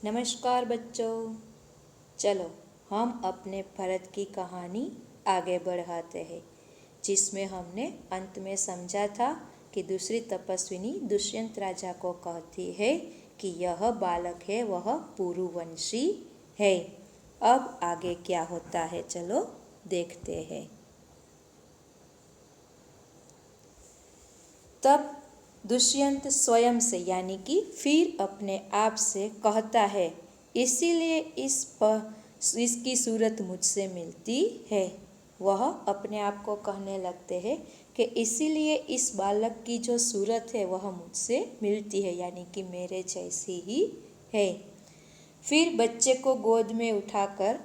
नमस्कार बच्चों, चलो हम अपने भरत की कहानी आगे बढ़ाते हैं, जिसमें हमने अंत में समझा था कि दूसरी तपस्विनी दुष्यंत राजा को कहती है कि यह बालक है वह पुरुवंशी है। अब आगे क्या होता है, चलो देखते हैं। तब दुष्यंत स्वयं से यानी कि फिर अपने आप से कहता है, इसीलिए इसकी सूरत मुझसे मिलती है। वह अपने आप को कहने लगते हैं कि इसीलिए इस बालक की जो सूरत है वह मुझसे मिलती है, यानी कि मेरे जैसी ही है। फिर बच्चे को गोद में उठाकर,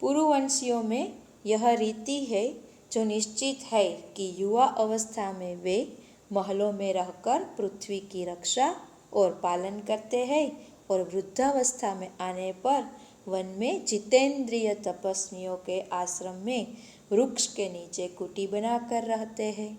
पुरुवंशियों में यह रीति है जो निश्चित है कि युवा अवस्था में वे महलों में रहकर पृथ्वी की रक्षा और पालन करते हैं और वृद्धावस्था में आने पर वन में जितेंद्रिय तपस्वियों के आश्रम में वृक्ष के नीचे कुटी बनाकर रहते हैं।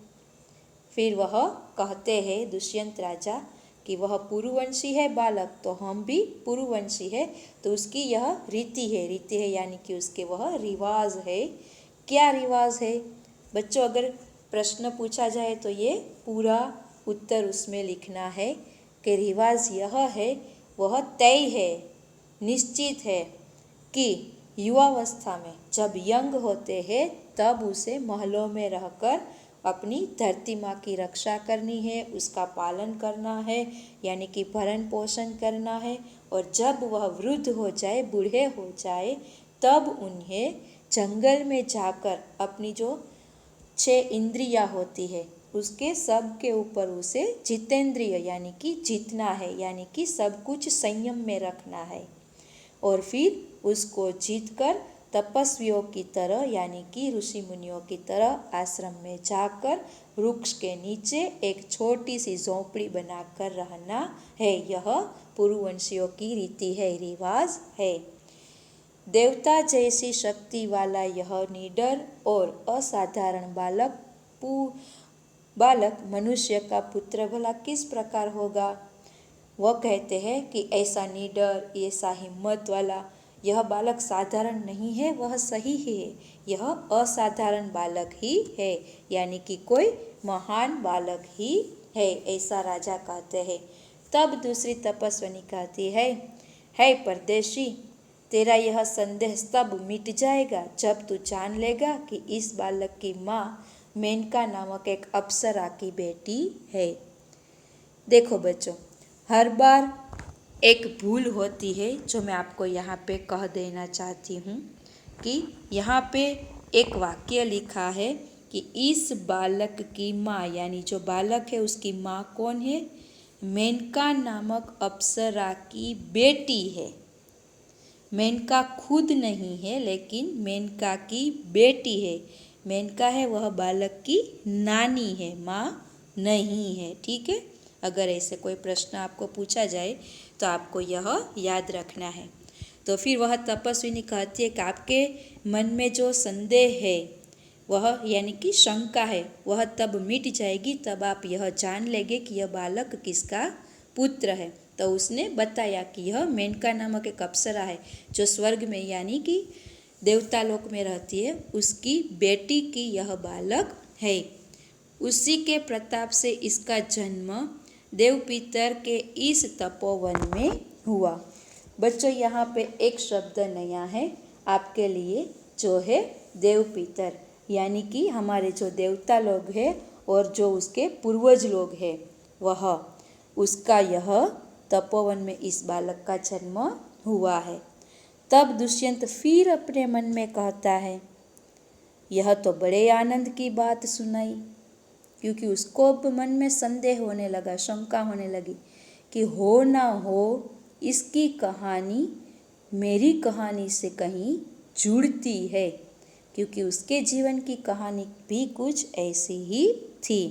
फिर वह कहते हैं दुष्यंत राजा कि वह पुरुवंशी है बालक, तो हम भी पुरुवंशी है, तो उसकी यह रीति है यानी कि उसके वह रिवाज है। क्या रिवाज है बच्चों? अगर प्रश्न पूछा जाए तो ये पूरा उत्तर उसमें लिखना है कि रिवाज यह है, वह तय है, निश्चित है कि युवावस्था में जब यंग होते हैं तब उसे महलों में रहकर अपनी धरती माँ की रक्षा करनी है, उसका पालन करना है, यानी कि भरण पोषण करना है। और जब वह वृद्ध हो जाए, बूढ़े हो जाए, तब उन्हें जंगल में जाकर अपनी जो 6 इंद्रियाँ होती है उसके सब के ऊपर उसे जितेंद्रिय यानी कि जीतना है, यानी कि सब कुछ संयम में रखना है। और फिर उसको जीतकर तपस्वियों की तरह यानी कि ऋषि मुनियों की तरह आश्रम में जाकर वृक्ष के नीचे एक छोटी सी झोंपड़ी बनाकर रहना है। यह पुरुवंशियों की रीति है, रिवाज है। देवता जैसी शक्ति वाला यह निडर और असाधारण बालक मनुष्य का पुत्र भला किस प्रकार होगा? वह कहते हैं कि ऐसा निडर, ऐसा हिम्मत वाला यह बालक साधारण नहीं है, वह सही है, यह असाधारण बालक ही है, यानी कि कोई महान बालक ही है, ऐसा राजा कहते हैं। तब दूसरी तपस्विनी कहती है परदेशी, तेरा यह संदेह तब मिट जाएगा जब तू जान लेगा कि इस बालक की माँ मेनका नामक एक अप्सरा की बेटी है। देखो बच्चों, हर बार एक भूल होती है जो मैं आपको यहाँ पे कह देना चाहती हूँ कि यहाँ पे एक वाक्य लिखा है कि इस बालक की माँ, यानी जो बालक है उसकी माँ कौन है? मेनका नामक अप्सरा की बेटी है। मेनका खुद नहीं है, लेकिन मेनका की बेटी है। मेनका है वह बालक की नानी है, माँ नहीं है। ठीक है, अगर ऐसे कोई प्रश्न आपको पूछा जाए तो आपको यह याद रखना है। तो फिर वह तपस्विनी कहती है कि आपके मन में जो संदेह है वह यानी कि शंका है वह तब मिट जाएगी, तब आप यह जान लेंगे कि यह बालक किसका पुत्र है। तो उसने बताया कि यह मेनका नामक एक अप्सरा है जो स्वर्ग में यानी कि देवता लोक में रहती है, उसकी बेटी की यह बालक है। उसी के प्रताप से इसका जन्म देवपितर के इस तपोवन में हुआ। बच्चों, यहाँ पे एक शब्द नया है आपके लिए, जो है देवपितर, यानी कि हमारे जो देवता लोग हैं और जो उसके पूर्वज लोग हैं वह, उसका यह तपोवन में इस बालक का जन्म हुआ है। तब दुष्यंत फिर अपने मन में कहता है, यह तो बड़े आनंद की बात सुनाई, क्योंकि उसको अब मन में संदेह होने लगा, शंका होने लगी कि हो ना हो इसकी कहानी मेरी कहानी से कहीं जुड़ती है, क्योंकि उसके जीवन की कहानी भी कुछ ऐसी ही थी।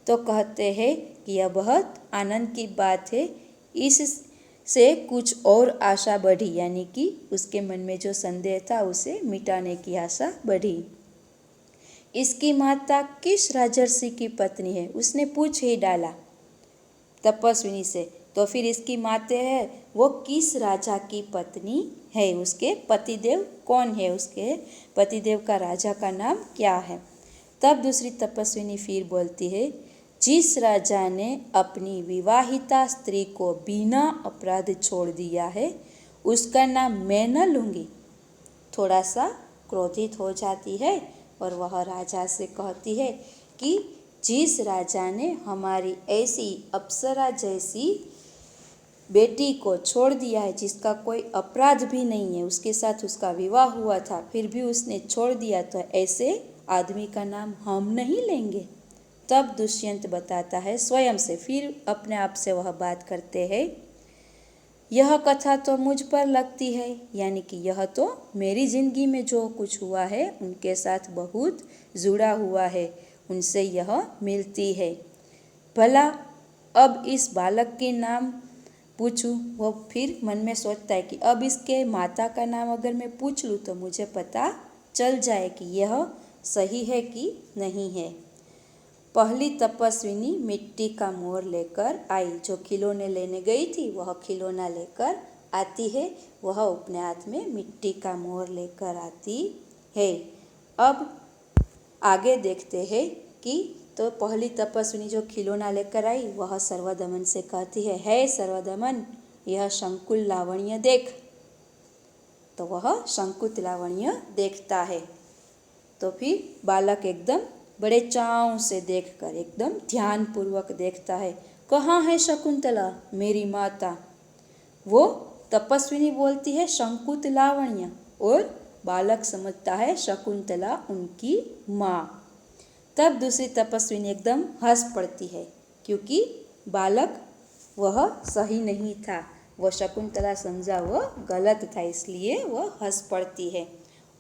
तो कहते हैं कि यह बहुत आनंद की बात है, इससे कुछ और आशा बढ़ी, यानी कि उसके मन में जो संदेह था उसे मिटाने की आशा बढ़ी। इसकी माता किस राजर्षि की पत्नी है? उसने पूछ ही डाला तपस्विनी से तो फिर इसकी माते है वो किस राजा की पत्नी है, उसके पतिदेव कौन है, उसके पतिदेव का राजा का नाम क्या है। तब दूसरी तपस्विनी फिर बोलती है, जिस राजा ने अपनी विवाहिता स्त्री को बिना अपराध छोड़ दिया है उसका नाम मैं न लूँगी। थोड़ा सा क्रोधित हो जाती है और वह राजा से कहती है कि जिस राजा ने हमारी ऐसी अप्सरा जैसी बेटी को छोड़ दिया है, जिसका कोई अपराध भी नहीं है, उसके साथ उसका विवाह हुआ था फिर भी उसने छोड़ दिया, तो ऐसे आदमी का नाम हम नहीं लेंगे। तब दुष्यंत बताता है स्वयं से, फिर अपने आप से वह बात करते हैं, यह कथा तो मुझ पर लगती है, यानी कि यह तो मेरी जिंदगी में जो कुछ हुआ है उनके साथ बहुत जुड़ा हुआ है, उनसे यह मिलती है। भला अब इस बालक के नाम पूछूं, वो फिर मन में सोचता है कि अब इसके माता का नाम अगर मैं पूछ लूँ तो मुझे पता चल जाए कि यह सही है कि नहीं है। पहली तपस्विनी मिट्टी का मोर लेकर आई, जो खिलौने लेने गई थी वह खिलौना लेकर आती है, वह अपने हाथ में मिट्टी का मोर लेकर आती है। अब आगे देखते हैं कि तो पहली तपस्विनी जो खिलौना लेकर आई वह सर्वदमन से कहती है सर्वदमन यह शंकुल लावण्य देख। तो वह शंकुत लावण्य देखता है। तो फिर बालक एकदम बड़े चाव से देखकर एकदम ध्यानपूर्वक देखता है, कहाँ है शकुंतला मेरी माता। वो तपस्विनी बोलती है शंकुत लावण्य और बालक समझता है शकुंतला उनकी माँ। तब दूसरी तपस्विनी एकदम हंस पड़ती है, क्योंकि बालक वह सही नहीं था, वह शकुंतला समझा वह गलत था, इसलिए वह हंस पड़ती है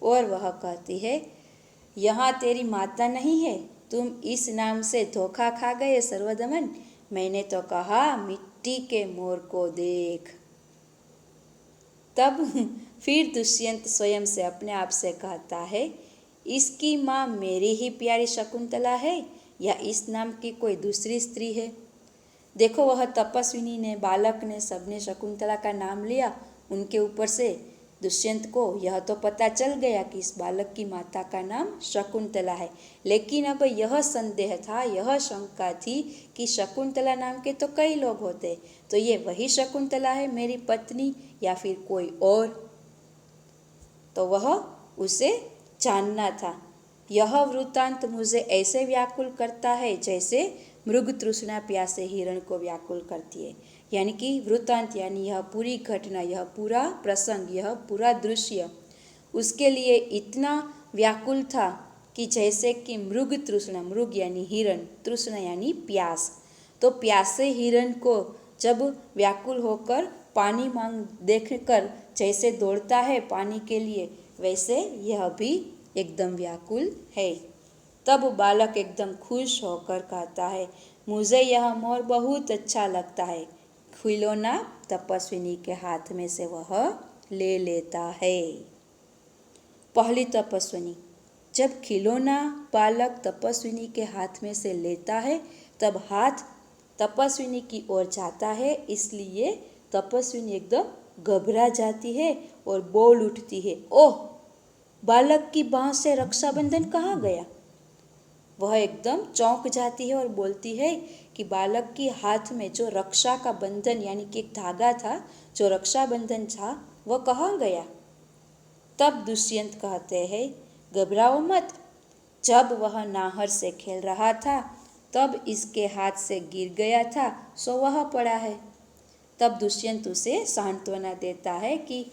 और वह कहती है, यहाँ तेरी माता नहीं है, तुम इस नाम से धोखा खा गए सर्वदमन, मैंने तो कहा मिट्टी के मोर को देख। तब फिर दुष्यंत स्वयं से अपने आप से कहता है, इसकी माँ मेरी ही प्यारी शकुंतला है या इस नाम की कोई दूसरी स्त्री है। देखो वह तपस्विनी ने, बालक ने, सबने शकुंतला का नाम लिया, उनके ऊपर से दुष्यंत को यह तो पता चल गया कि इस बालक की माता का नाम शकुंतला है, लेकिन अब यह संदेह था, यह शंका थी कि शकुंतला नाम के तो कई लोग होते, तो ये वही शकुंतला है मेरी पत्नी या फिर कोई और। तो वह उसे जानना था। यह वृत्तांत मुझे ऐसे व्याकुल करता है जैसे मृग तृष्णा प्यासे हिरण को व्याकुल करती है। यानी कि वृत्तांत यानी यह पूरी घटना, यह पूरा प्रसंग, यह पूरा दृश्य उसके लिए इतना व्याकुल था कि जैसे कि मृग तृष्णा, मृग यानी हिरण, तृष्णा यानी प्यास, तो प्यासे हिरण को जब व्याकुल होकर पानी मांग देखकर जैसे दौड़ता है पानी के लिए, वैसे यह भी एकदम व्याकुल है। तब बालक एकदम खुश होकर कहता है, मुझे यह मोर बहुत अच्छा लगता है। खिलौना तपस्विनी के हाथ में से वह ले लेता है। पहली तपस्विनी, जब खिलौना बालक तपस्विनी के हाथ में से लेता है तब हाथ तपस्विनी की ओर जाता है, इसलिए तपस्विनी एकदम घबरा जाती है और बोल उठती है, ओह बालक की बाँह से रक्षाबंधन कहाँ गया। वह एकदम चौंक जाती है और बोलती है कि बालक के हाथ में जो रक्षा का बंधन यानी कि एक धागा था, जो रक्षा बंधन था, वह कहाँ गया। तब दुष्यंत कहते हैं, घबराओ मत, जब वह नाहर से खेल रहा था तब इसके हाथ से गिर गया था, सो वह पड़ा है। तब दुष्यंत उसे सांत्वना देता है कि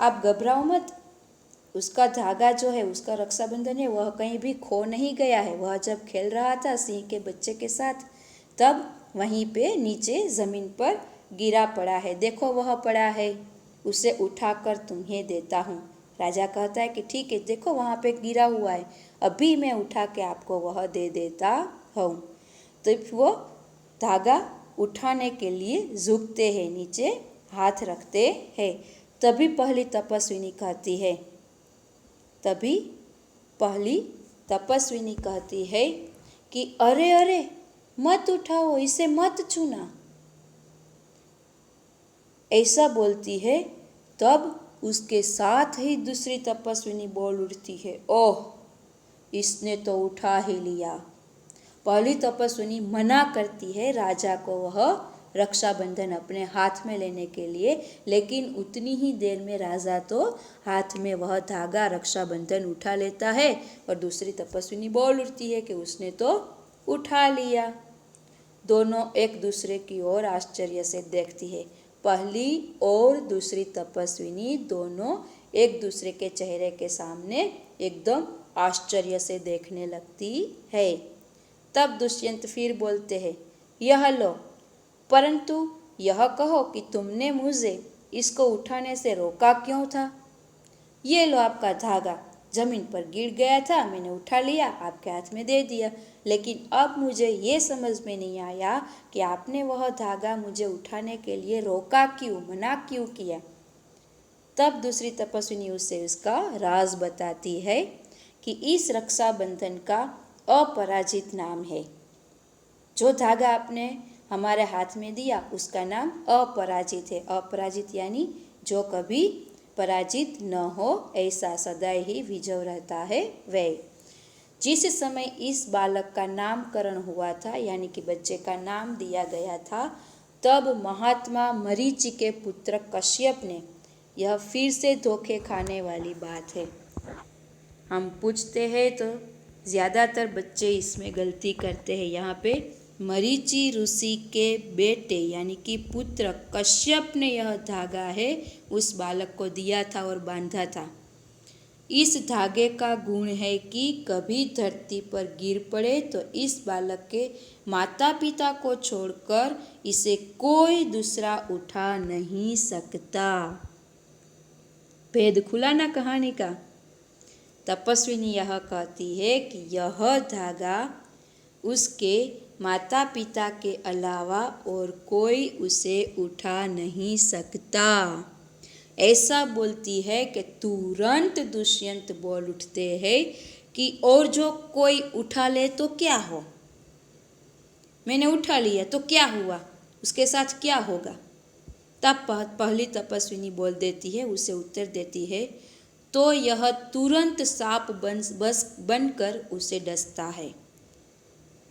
आप घबराओ मत, उसका धागा जो है, उसका रक्षाबंधन है, वह कहीं भी खो नहीं गया है। वह जब खेल रहा था सिंह के बच्चे के साथ, तब वहीं पे नीचे ज़मीन पर गिरा पड़ा है, देखो वह पड़ा है, उसे उठाकर तुम्हें देता हूँ। राजा कहता है कि ठीक है, देखो वहाँ पे गिरा हुआ है, अभी मैं उठा के आपको वह दे देता हूँ। तो वो धागा उठाने के लिए झुकते हैं, नीचे हाथ रखते हैं। तभी पहली तपस्विनी कहती है कि अरे अरे मत उठाओ, इसे मत छूना। ऐसा बोलती है, तब उसके साथ ही दूसरी तपस्विनी बोल उठती है, ओह, इसने तो उठा ही लिया। पहली तपस्विनी मना करती है राजा को वह रक्षाबंधन अपने हाथ में लेने के लिए, लेकिन उतनी ही देर में राजा तो हाथ में वह धागा रक्षाबंधन उठा लेता है और दूसरी तपस्विनी बोल उठती है कि उसने तो उठा लिया। दोनों एक दूसरे की ओर आश्चर्य से देखती है। पहली और दूसरी तपस्विनी दोनों एक दूसरे के चेहरे के सामने एकदम आश्चर्य से देखने लगती है। तब दुष्यंत फिर बोलते हैं, यह लो, परंतु यह कहो कि तुमने मुझे इसको उठाने से रोका क्यों था? ये लो आपका धागा, जमीन पर गिर गया था, मैंने उठा लिया, आपके हाथ में दे दिया, लेकिन अब मुझे ये समझ में नहीं आया कि आपने वह धागा मुझे उठाने के लिए रोका क्यों, मना क्यों किया। तब दूसरी तपस्विनी उसे उसका राज बताती है कि इस रक्षाबंधन का अपराजित नाम है। जो धागा आपने हमारे हाथ में दिया उसका नाम अपराजित है। अपराजित यानी जो कभी पराजित न हो, ऐसा सदैव ही विजय रहता है वह। जिस समय इस बालक का नामकरण हुआ था, यानी कि बच्चे का नाम दिया गया था, तब महात्मा मरीचि के पुत्र कश्यप ने, यह फिर से धोखे खाने वाली बात है। हम पूछते हैं तो ज़्यादातर बच्चे इसमें गलती करते हैं। यहाँ पे मरीचि ऋषि के बेटे यानी कि पुत्र कश्यप ने यह धागा है उस बालक को दिया था और बांधा था। इस धागे का गुण है कि कभी धरती पर गिर पड़े तो इस बालक के माता पिता को छोड़कर इसे कोई दूसरा उठा नहीं सकता। भेद खुला ना कहानी का। तपस्विनी यह कहती है कि यह धागा उसके माता पिता के अलावा और कोई उसे उठा नहीं सकता। ऐसा बोलती है कि तुरंत दुष्यंत बोल उठते हैं कि और जो कोई उठा ले तो क्या हो, मैंने उठा लिया तो क्या हुआ, उसके साथ क्या होगा। तब पहली तपस्विनी बोल देती है, उसे उत्तर देती है, तो यह तुरंत सांप बनकर उसे डसता है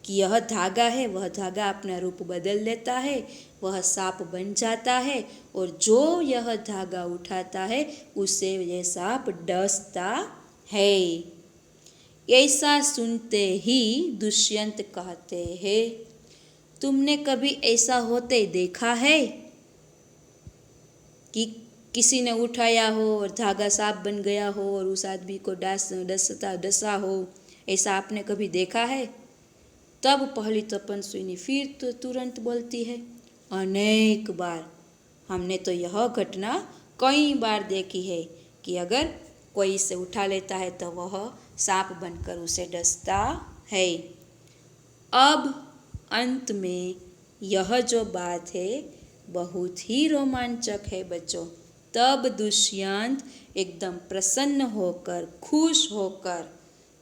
कि यह धागा है, वह धागा अपना रूप बदल लेता है, वह सांप बन जाता है और जो यह धागा उठाता है उसे यह सांप डसता है। ऐसा सुनते ही दुष्यंत कहते हैं, तुमने कभी ऐसा होते देखा है कि किसी ने उठाया हो और धागा सांप बन गया हो और उस आदमी को डसा हो, ऐसा आपने कभी देखा है? तब पहली तपस्विनी फिर तो तुरंत बोलती है, अनेक बार, हमने तो यह घटना कई बार देखी है कि अगर कोई इसे उठा लेता है तो वह सांप बनकर उसे डसता है। अब अंत में यह जो बात है बहुत ही रोमांचक है बच्चों। तब दुष्यंत एकदम प्रसन्न होकर, खुश होकर,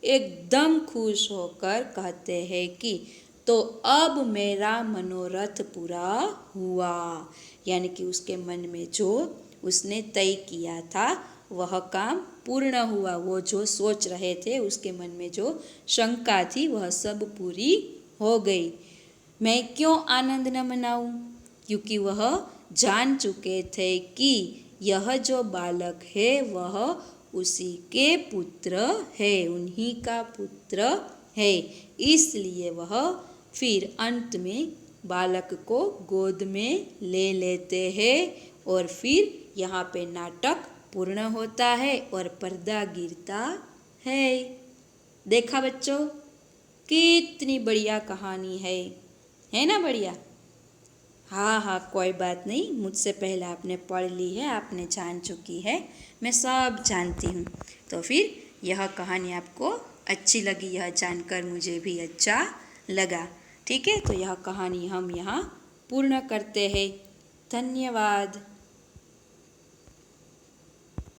एकदम खुश होकर कहते हैं कि तो अब मेरा मनोरथ पूरा हुआ, यानी कि उसके मन में जो उसने तय किया था वह काम पूर्ण हुआ। वो जो सोच रहे थे, उसके मन में जो शंका थी वह सब पूरी हो गई। मैं क्यों आनंद न मनाऊं? क्योंकि वह जान चुके थे कि यह जो बालक है वह उसी के पुत्र है, उन्हीं का पुत्र है। इसलिए वह फिर अंत में बालक को गोद में ले लेते हैं और फिर यहाँ पे नाटक पूर्ण होता है और पर्दा गिरता है। देखा बच्चों, कितनी बढ़िया कहानी है ना बढ़िया? हाँ, कोई बात नहीं, मुझसे पहले आपने पढ़ ली है, आपने जान चुकी है, मैं सब जानती हूँ। तो फिर यह कहानी आपको अच्छी लगी, यह जानकर मुझे भी अच्छा लगा। ठीक है, तो यह कहानी हम यहाँ पूर्ण करते हैं। धन्यवाद।